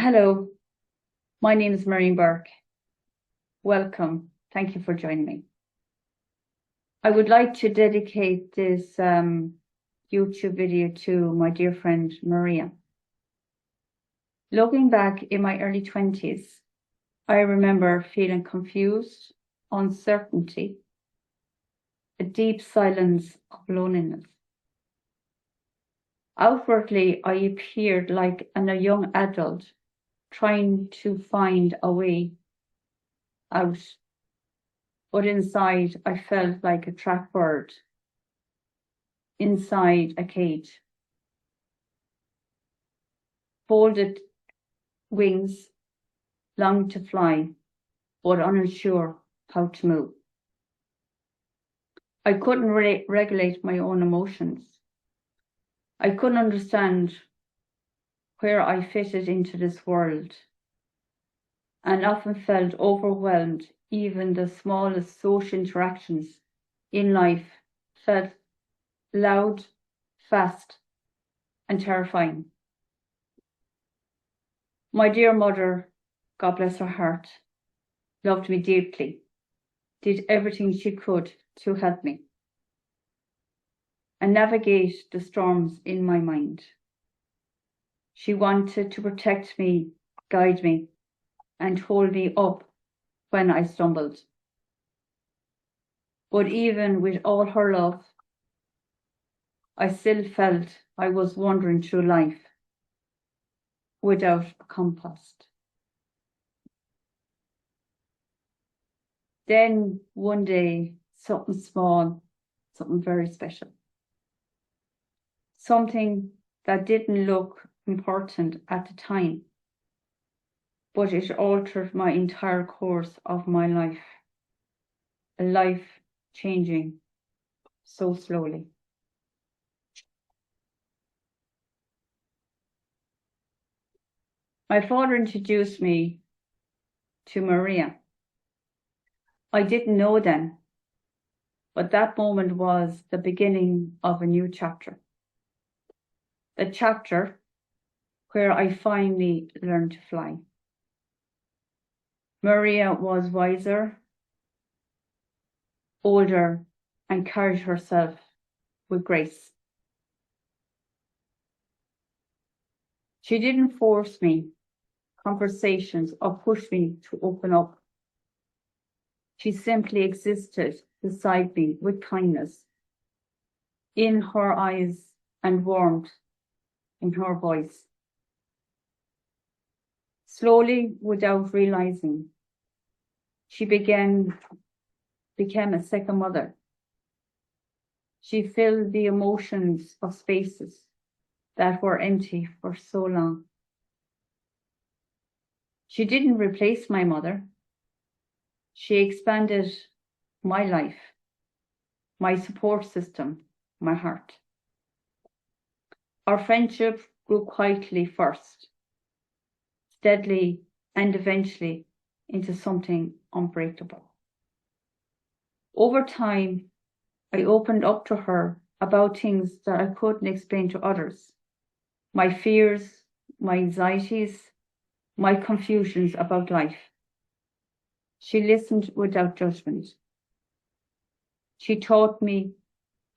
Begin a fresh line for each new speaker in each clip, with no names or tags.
Hello, my name is Marion Burke. Welcome. Thank you for joining me. I would like to dedicate this YouTube video to my dear friend Maria. Looking back in my early 20s, I remember feeling confused, uncertainty, a deep silence of loneliness. Outwardly, I appeared like a young adult trying to find a way out, but inside I felt like a trapped bird inside a cage. Folded wings, longing to fly, but unsure how to move. I couldn't regulate my own emotions. I couldn't understand where I fitted into this world, and often felt overwhelmed. Even the smallest social interactions in life felt loud, fast, and terrifying. My dear mother, God bless her heart, loved me deeply, did everything she could to help me and navigate the storms in my mind. She wanted to protect me, guide me, and hold me up when I stumbled. But even with all her love, I still felt I was wandering through life without a compass. Then one day, something small, something very special, something that didn't look important at the time, but it altered my entire course of my life, a life changing so slowly. My father introduced me to Maria. I didn't know then, but that moment was the beginning of a new chapter. The chapter where I finally learned to fly. Maria was wiser, older, and carried herself with grace. She didn't force me conversations or push me to open up. She simply existed beside me with kindness in her eyes and warmth in her voice. Slowly, without realizing, she became a second mother. She filled the emotions of spaces that were empty for so long. She didn't replace my mother. She expanded my life, my support system, my heart. Our friendship grew quietly first, steadily, and eventually into something unbreakable. Over time, I opened up to her about things that I couldn't explain to others. My fears, my anxieties, my confusions about life. She listened without judgment. She taught me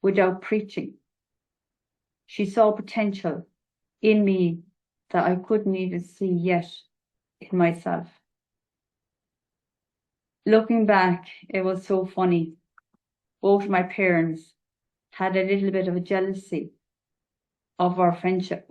without preaching. She saw potential in me that I couldn't even see yet in myself. Looking back, it was so funny. Both my parents had a little bit of a jealousy of our friendship.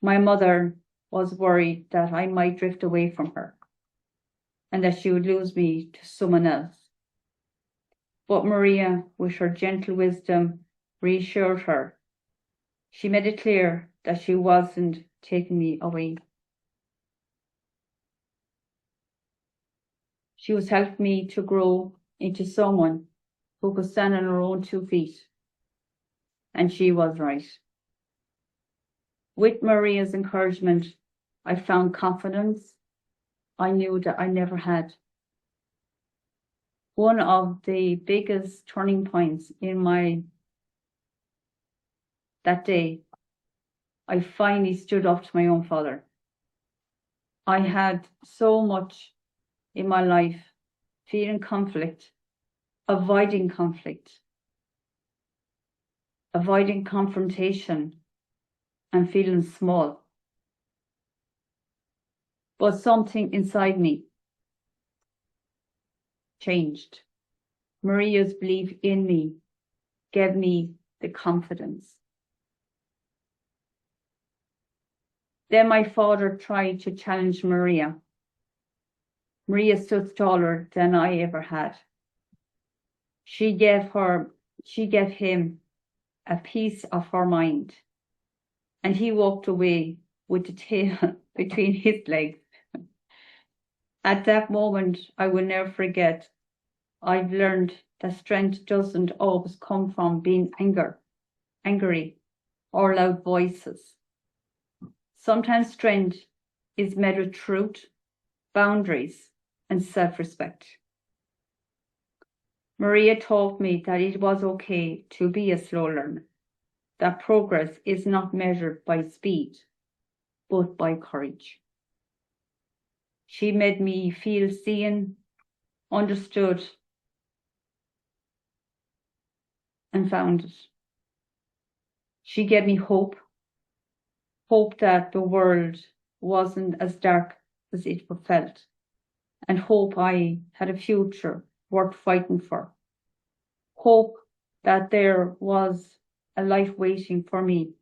My mother was worried that I might drift away from her and that she would lose me to someone else. But Maria, with her gentle wisdom, reassured her. She made it clear that she wasn't taking me away. She was helping me to grow into someone who could stand on her own 2 feet. And she was right. With Maria's encouragement, I found confidence I knew that I never had. One of the biggest turning points in that day, I finally stood up to my own father. I had so much in my life feeling conflict, avoiding confrontation, and feeling small. But something inside me changed. Maria's belief in me gave me the confidence. Then my father tried to challenge Maria. Maria stood taller than I ever had. She gave him a piece of her mind, and he walked away with the tail between his legs. At that moment, I will never forget. I've learned that strength doesn't always come from being angry, or loud voices. Sometimes strength is met with truth, boundaries, and self-respect. Maria taught me that it was okay to be a slow learner, that progress is not measured by speed, but by courage. She made me feel seen, understood, and founded. She gave me hope that the world wasn't as dark as it felt, and hope I had a future worth fighting for. Hope that there was a life waiting for me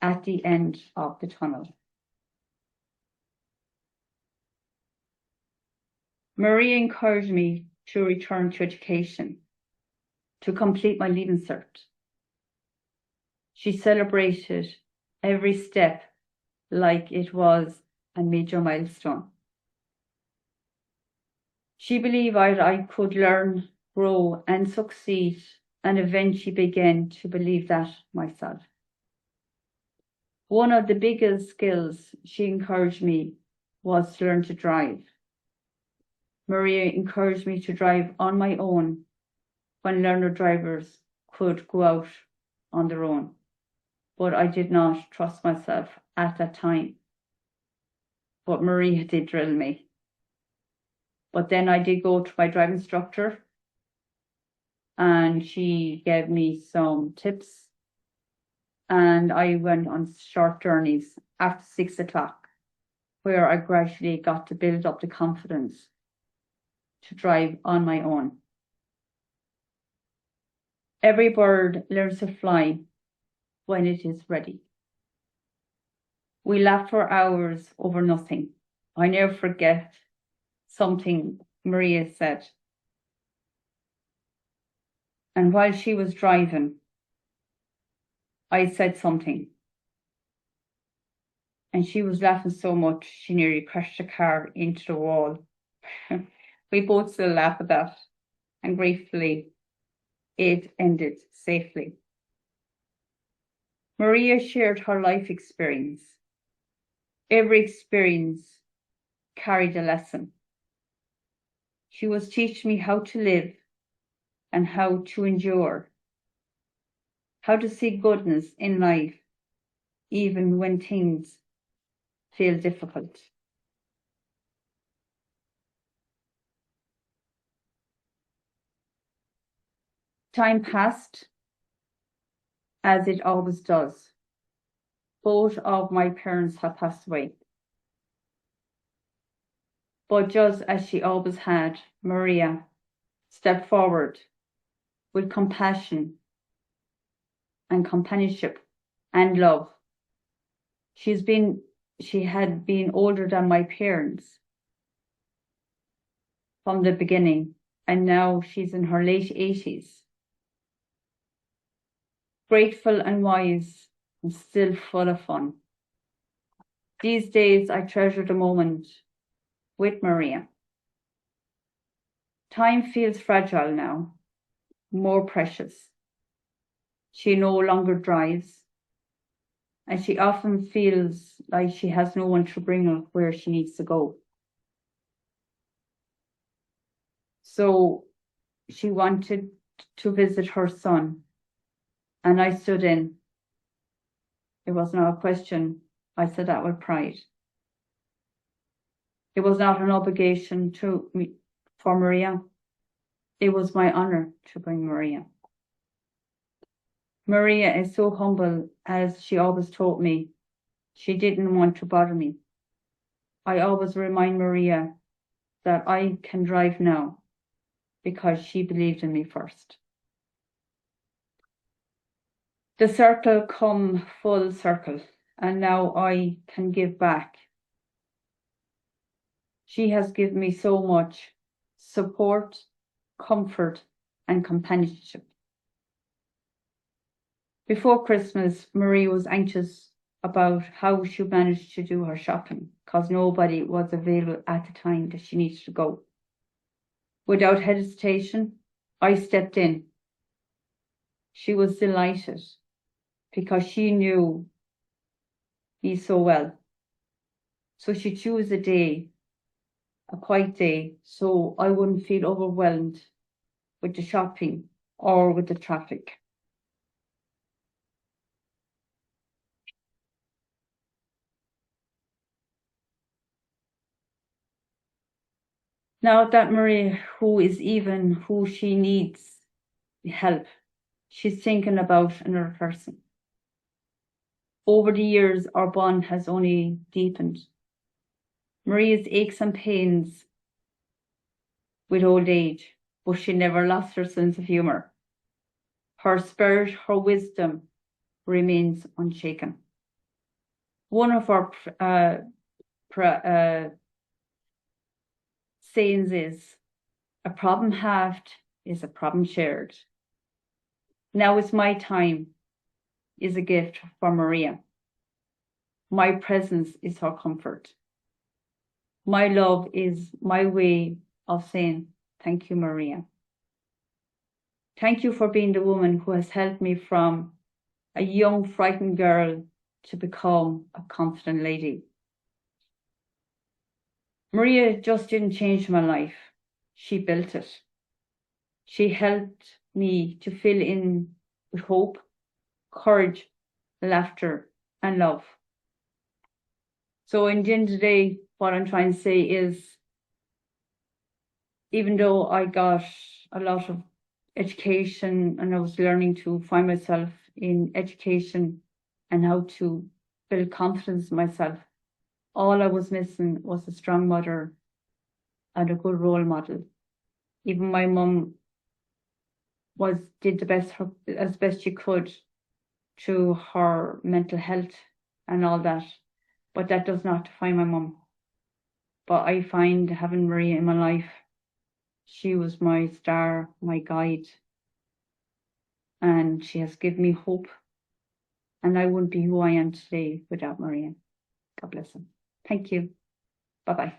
at the end of the tunnel. Maria encouraged me to return to education, to complete my Leaving Cert. She celebrated every step like it was a major milestone. She believed I could learn, grow, and succeed, and eventually began to believe that myself. One of the biggest skills she encouraged me was to learn to drive. Maria encouraged me to drive on my own when learner drivers could go out on their own, but I did not trust myself at that time. But Maria did drill me. But then I did go to my driving instructor, and she gave me some tips, and I went on short journeys after 6 o'clock, where I gradually got to build up the confidence to drive on my own. Every bird learns to fly when it is ready. We laughed for hours over nothing. I never forget something Maria said. And while she was driving, I said something. And she was laughing so much, she nearly crashed the car into the wall. We both still laugh at that. And gratefully, it ended safely. Maria shared her life experience. Every experience carried a lesson. She was teaching me how to live and how to endure, how to see goodness in life, even when things feel difficult. Time passed, as it always does. Both of my parents have passed away. But just as she always had, Maria stepped forward with compassion and companionship and love. She had been older than my parents from the beginning, and now she's in her late 80s. Grateful and wise, and still full of fun. These days I treasure the moment with Maria. Time feels fragile now, more precious. She no longer drives, and she often feels like she has no one to bring her where she needs to go. So she wanted to visit her son, and I stood in. It was not a question. I said that with pride. It was not an obligation to me for Maria. It was my honor to bring Maria. Maria is so humble, as she always told me. She didn't want to bother me. I always remind Maria that I can drive now because she believed in me first. The circle come full circle, and now I can give back. She has given me so much support, comfort, and companionship. Before Christmas, Marie was anxious about how she managed to do her shopping because nobody was available at the time that she needed to go. Without hesitation, I stepped in. She was delighted because she knew me so well. So she chose a day, a quiet day, so I wouldn't feel overwhelmed with the shopping or with the traffic. Now that Marie, who she needs help, she's thinking about another person. Over the years, our bond has only deepened. Maria's aches and pains with old age, but she never lost her sense of humour. Her spirit, her wisdom remains unshaken. One of our sayings is, a problem halved is a problem shared. Now is my time is a gift for Maria. My presence is her comfort. My love is my way of saying, thank you, Maria. Thank you for being the woman who has helped me from a young, frightened girl to become a confident lady. Maria just didn't change my life. She built it. She helped me to fill in with hope, courage, laughter, and love. So in the end of the day, what I'm trying to say is, even though I got a lot of education and I was learning to find myself in education and how to build confidence in myself, all I was missing was a strong mother and a good role model. Even my mum did the best as best she could to her mental health and all that, but that does not define my mum. But I find having Maria in my life, she was my star, my guide, and she has given me hope. And I wouldn't be who I am today without Maria. God bless her. Thank you. Bye-bye.